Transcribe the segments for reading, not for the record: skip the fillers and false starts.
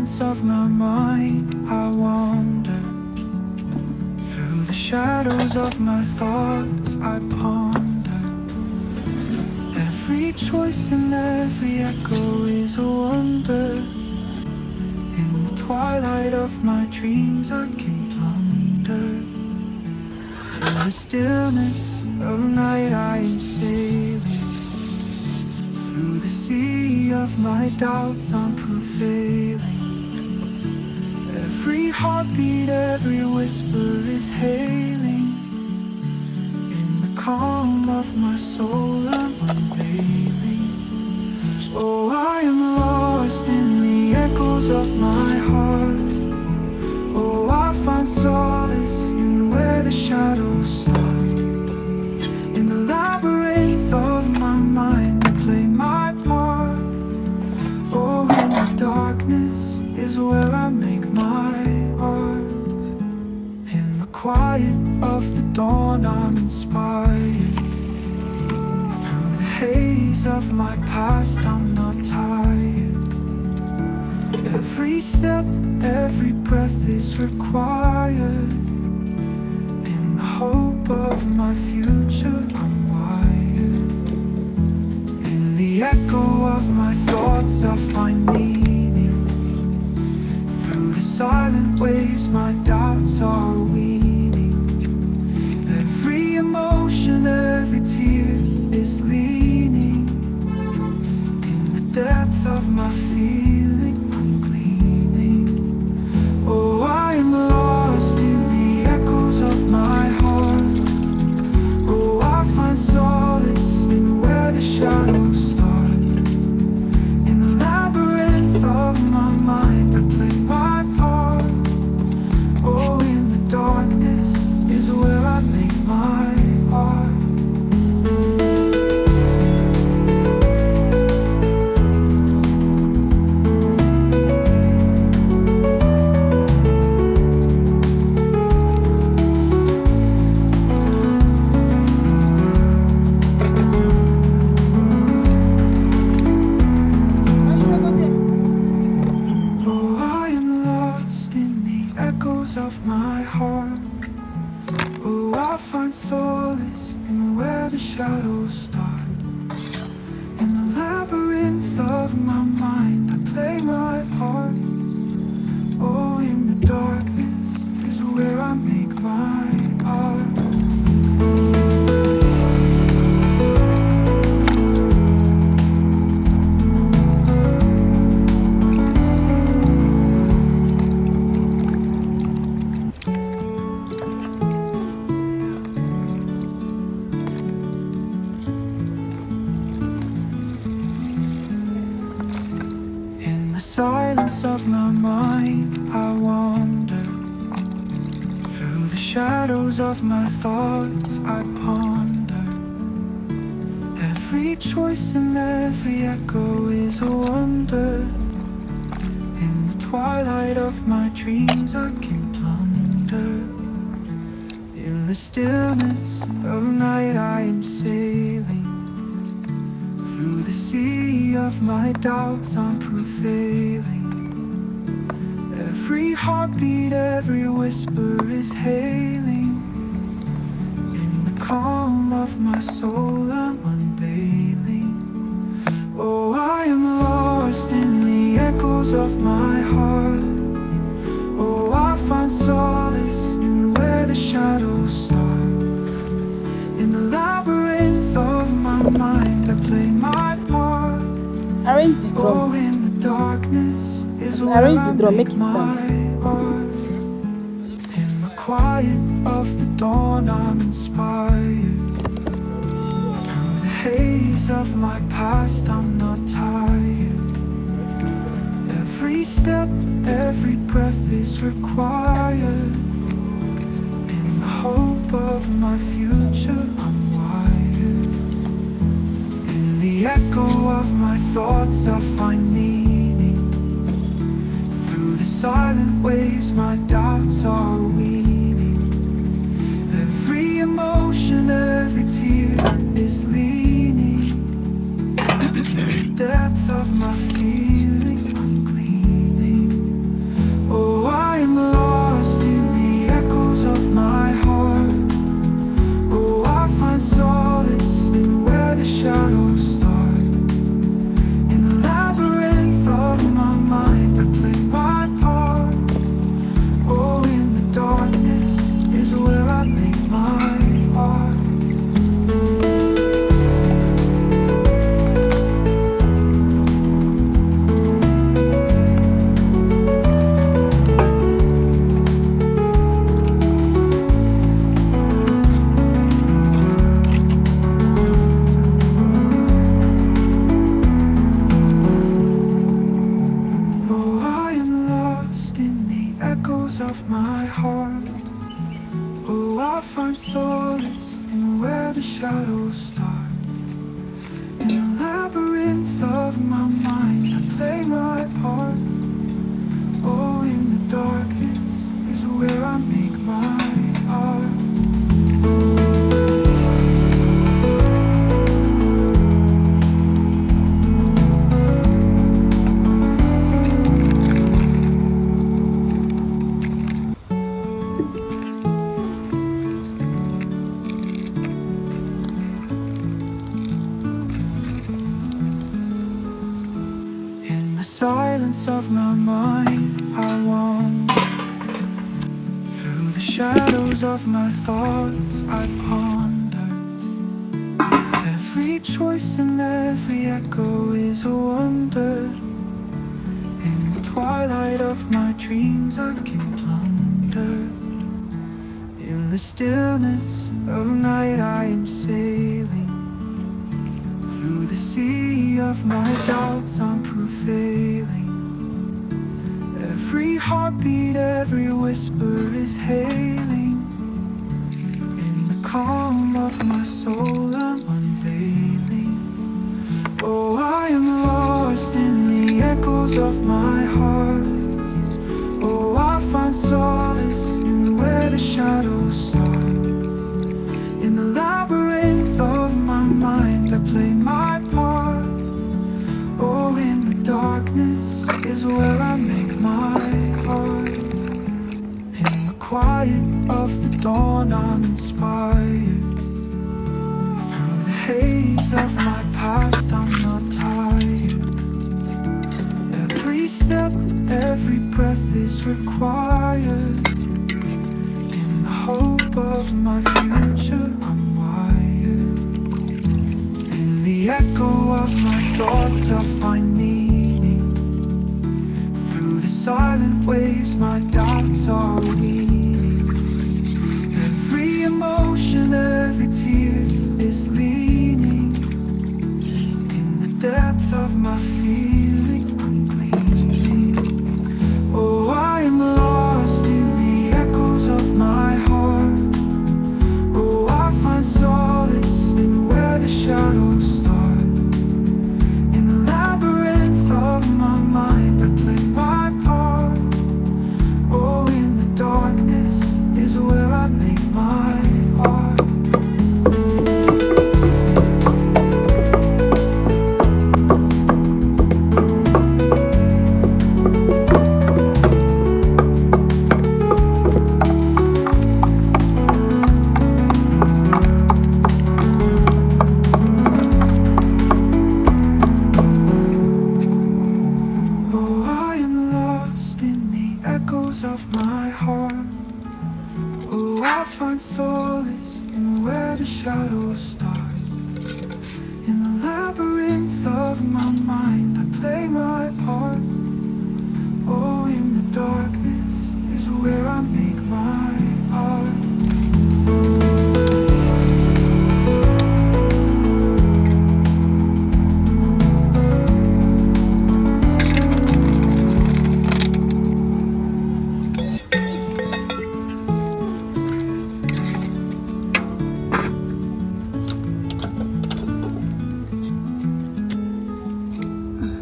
silence of my mind, I wander. Through the shadows of my thoughts, I ponder. Every choice and every echo is a wonder. In the twilight of my dreams, I can plunder. In the stillness of night, I am sailing. Through the sea of my doubts, I'm prevailing. Every heartbeat, every whisper is hailing. In the calm of my soul, I'm unveiling. Oh, I am lost in the echoes of my heart. Oh, I find solace in where the shadows start. In the labyrinth of my mind, I play my part. Oh, in the darkness is where I make my art. In the quiet of the dawn, I'm inspired. Through the haze of my past, I'm not tired. Every step, every breath is required. In the hope of my future, I'm wired. In the echo of my thoughts, I find meaning. Through the silent waves, my doubts are weaning. Every emotion, every tear is leaning. In the depth of my feeling, I'm gleaning. Oh, I am lost in the echoes of my heart. Oh, I find solace in where the shadows start. In the labyrinth of my mind, I play my part. Oh, in the darkness is where I make my art. Of my heart. Oh, I find solace in where the shadows start. In the labyrinth of my mind, I play my part. Oh, in the darkness is where I make my art. Silence of my mind, I wander. Through the shadows of my thoughts, I ponder. Every choice and every echo is a wonder. In the twilight of my dreams, I can plunder. In the stillness of night, I am sailing. Through the sea of my doubts, I'm prevailing. Every heartbeat, every whisper is hailing. In the calm of my soul, I'm unveiling. Oh, I am lost in the echoes of my heart. Oh, I find solace in where the shadows start. In the labyrinth of my mind, I play my part. Arrange the drum. Oh, in the darkness is where Arrange I the drum, make make it stand. my art. In the quiet of the dawn, I'm inspired. Through the haze of my past, I'm not tired. Every step, every breath is required. In the hope of my future, I'm wired. In the echo of my thoughts, I find meaning. Through the silent waves, my doubts are weaning. Every emotion, every tear is leaning. In the depth of my feeling, I'm gleaning. I find solace in where the shadows start. In the labyrinth of my mind, I play my part. Oh, in the darkness is where I make my art. In the silence of my mind, I wander. Through the shadows of my thoughts, I ponder. Every choice and every echo is a wonder. In the twilight of my dreams, I can plunder. In the stillness of night, I am sailing. Through the sea of my doubts, I'm prevailing. Every heartbeat, every whisper is hailing. In the calm of my soul, I'm unveiling. Oh, I am lost in the echoes of my heart. Oh, I find solace in where the shadows start. In the labyrinth of my mind, I play my part. Oh, in the darkness is where I make my art. In the quiet of the dawn, I'm inspired. Through the haze of my past, I'm not tired. Every step, every breath is required. In the hope of my future, I'm wired. In the echo of my thoughts, I find meaning. Through the silent waves, my doubts are weaning. Every emotion, every tear is leaning. In the depth of my feeling, I'm gleaming. Oh, I am lost in the echoes of my heart. Oh, I find solace in where the shadows start. In the labyrinth of my mind, I play my part. Oh, in the darkness is where I make my art. Oh, I am lost in the echoes of my heart. Oh, I find solace in where the shadows start. In the labyrinth of my mind, I play my part. Oh, in the darkness is where I make my art.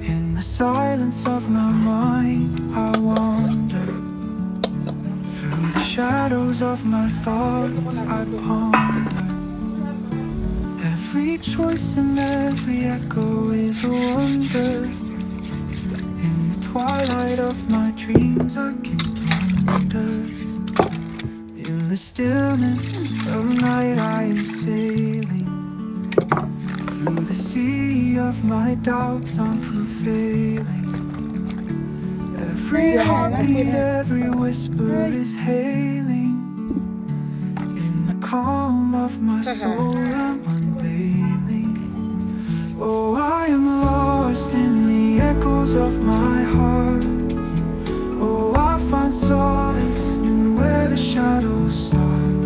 In the silence of my mind, I wander. Through the shadows of my thoughts, I ponder. Every choice and every echo is a wonder. In the twilight of my dreams, I can plunder. In the stillness of night, I am sailing. Through the sea of my doubts, I'm prevailing. Every heartbeat, every whisper is hailing. In the calm of my soul, I'm unveiling. Oh, I am lost in the echoes of my heart. Oh, I find solace in where the shadows start.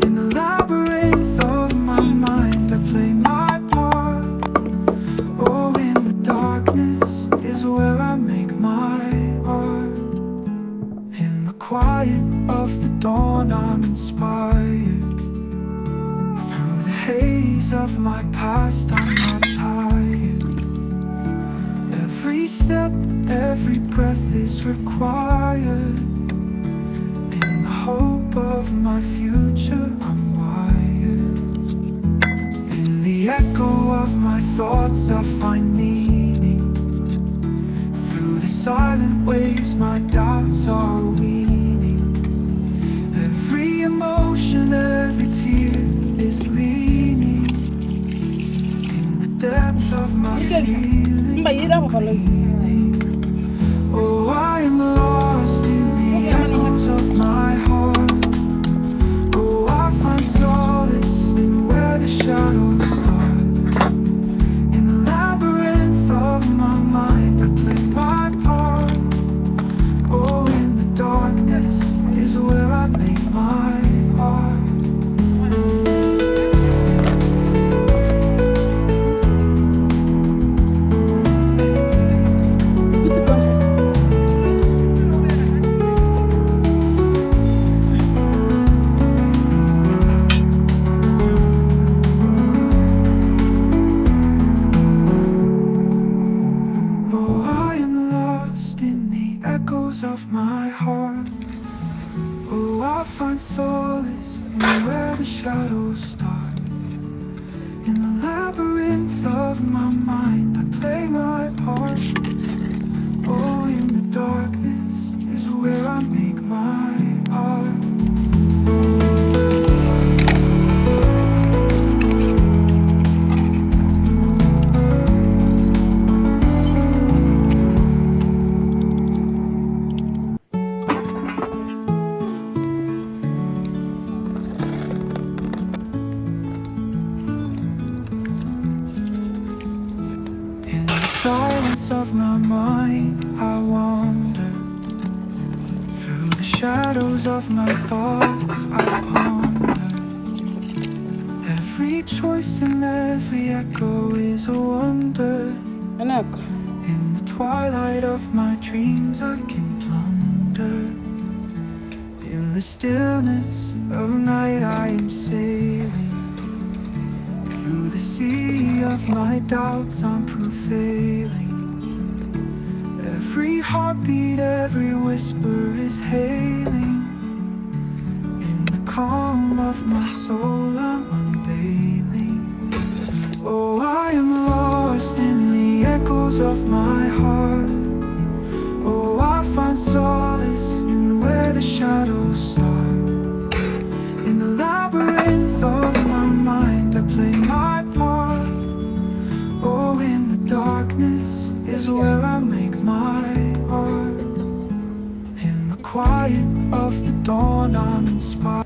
In the labyrinth of my mind, I play my part. Oh, in the darkness is where I make my art. In the quiet of the dawn, dawn I'm inspired. Through the haze of my past I'm not tired. Every step, every breath is required. In the hope of my future I'm wired. In the echo of my thoughts I find meaning. Through the silent waves my doubts are weaning. Every emotion, every tear is leaning. In the depth of my feeling I'm gleaning. Oh, I am lost in the echoes of my heart. Oh, I find solace in where the shadows start. In the labyrinth of my mind I play my part. Oh, in the darkness is where I make my art. Of my heart. Oh, I find solace in where the shadows start. In the labyrinth of my mind I play my part. Oh, in the darkness is where I make my art. Silence of my mind I wander. Through the shadows of my thoughts I ponder. Every choice and every echo is a wonder. In the twilight of my dreams I can plunder. In the stillness of night I am sailing. Through the sea of my doubts I'm prevailing. Every heartbeat, every whisper is hailing. In the calm of my soul I'm unveiling. Oh, I am lost in the echoes of my heart. Oh, I find solace in where the shadows start. In the labyrinth of my mind I play my part. Oh, in the darkness is where I make my art. In the quiet of the dawn I'm inspired.